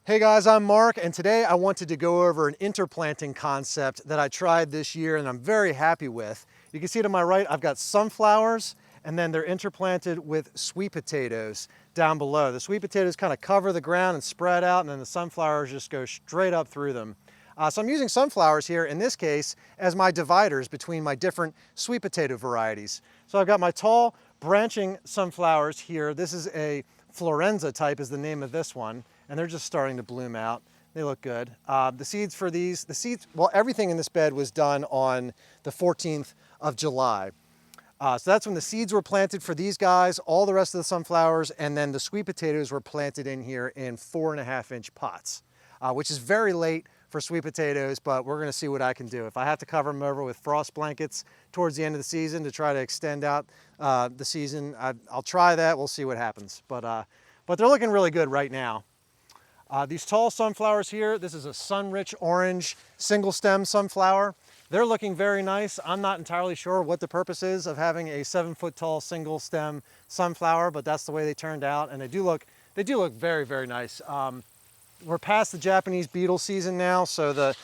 Hey guys, I'm Mark, and today I wanted to go over an interplanting concept that I tried this year and I'm very happy with. You can see to my right, I've got sunflowers, and then they're interplanted with sweet potatoes down below. The sweet potatoes kind of cover the ground and spread out, and then the sunflowers just go straight up through them. So I'm using sunflowers here, in this case, as my dividers between my different sweet potato varieties. So I've got my tall branching sunflowers here. This is a Florenza type is the name of this one, and they're just starting to bloom out. They look good. The seeds for these, well, everything in this bed was done on the 14th of July. So that's when the seeds were planted for these guys, all the rest of the sunflowers, and then the sweet potatoes were planted in here in 4.5-inch pots, which is very late for sweet potatoes, but we're gonna see what I can do. If I have to cover them over with frost blankets towards the end of the season to try to extend out the season, I'll try that, we'll see what happens. But they're looking really good right now. These tall sunflowers here, this is a Sunrich orange single stem sunflower. They're looking very nice. I'm not entirely sure what the purpose is of having a 7-foot tall single stem sunflower, but that's the way they turned out, and they do look very, very nice. We're past the Japanese beetle season now, so the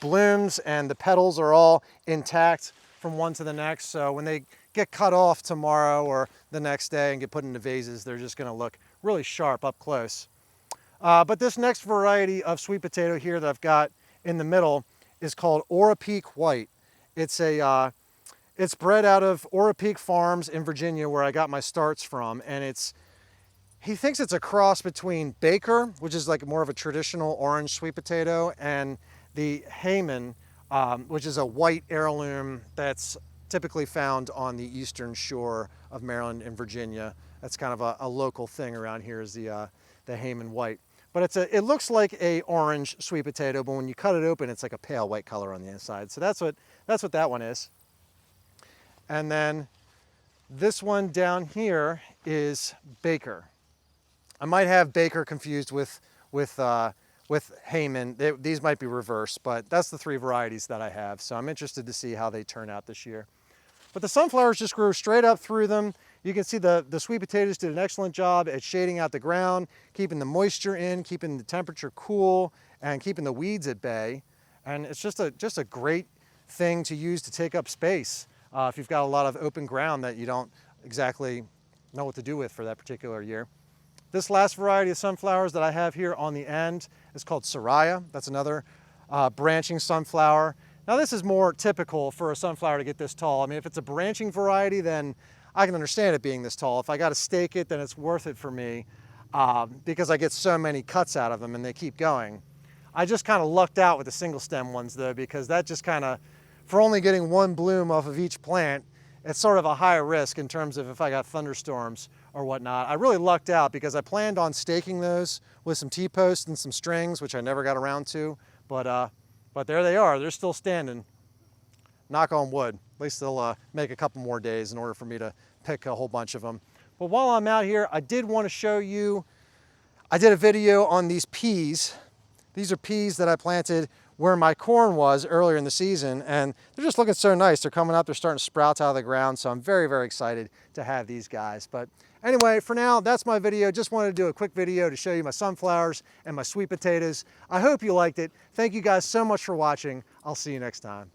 blooms and the petals are all intact from one to the next. So when they get cut off tomorrow or the next day and get put into vases, they're just gonna look really sharp up close. But this next variety of sweet potato here that I've got in the middle is called Orapeake White. It's bred out of Orapeake Farms in Virginia, where I got my starts from, and he thinks it's a cross between Baker, which is like more of a traditional orange sweet potato, and the Hayman, which is a white heirloom that's typically found on the eastern shore of Maryland and Virginia. That's kind of a local thing around here, is the Hayman White. But it looks like a orange sweet potato, but when you cut it open, it's like a pale white color on the inside. So that's what that one is. And then this one down here is Baker. I might have Baker confused with Hayman. These might be reversed, but that's the three varieties that I have. So I'm interested to see how they turn out this year. But the sunflowers just grew straight up through them. You can see the sweet potatoes did an excellent job at shading out the ground, keeping the moisture in, keeping the temperature cool, and keeping the weeds at bay. And it's just a great thing to use to take up space if you've got a lot of open ground that you don't exactly know what to do with for that particular year. This last variety of sunflowers that I have here on the end is called Soraya. That's another branching sunflower. Now this is more typical for a sunflower to get this tall. I mean, if it's a branching variety, then I can understand it being this tall. If I got to stake it, then it's worth it for me because I get so many cuts out of them and they keep going. I just kind of lucked out with the single stem ones though, because that just kind of, for only getting one bloom off of each plant, it's sort of a high risk in terms of if I got thunderstorms or whatnot. I really lucked out because I planned on staking those with some T-posts and some strings, which I never got around to, but there they are, they're still standing. Knock on wood. At least they'll make a couple more days in order for me to pick a whole bunch of them. But while I'm out here, I did want to show you, I did a video on these peas. These are peas that I planted where my corn was earlier in the season, and they're just looking so nice. They're coming up, they're starting to sprout out of the ground, so I'm very, very excited to have these guys. But anyway, for now, that's my video. Just wanted to do a quick video to show you my sunflowers and my sweet potatoes. I hope you liked it. Thank you guys so much for watching. I'll see you next time.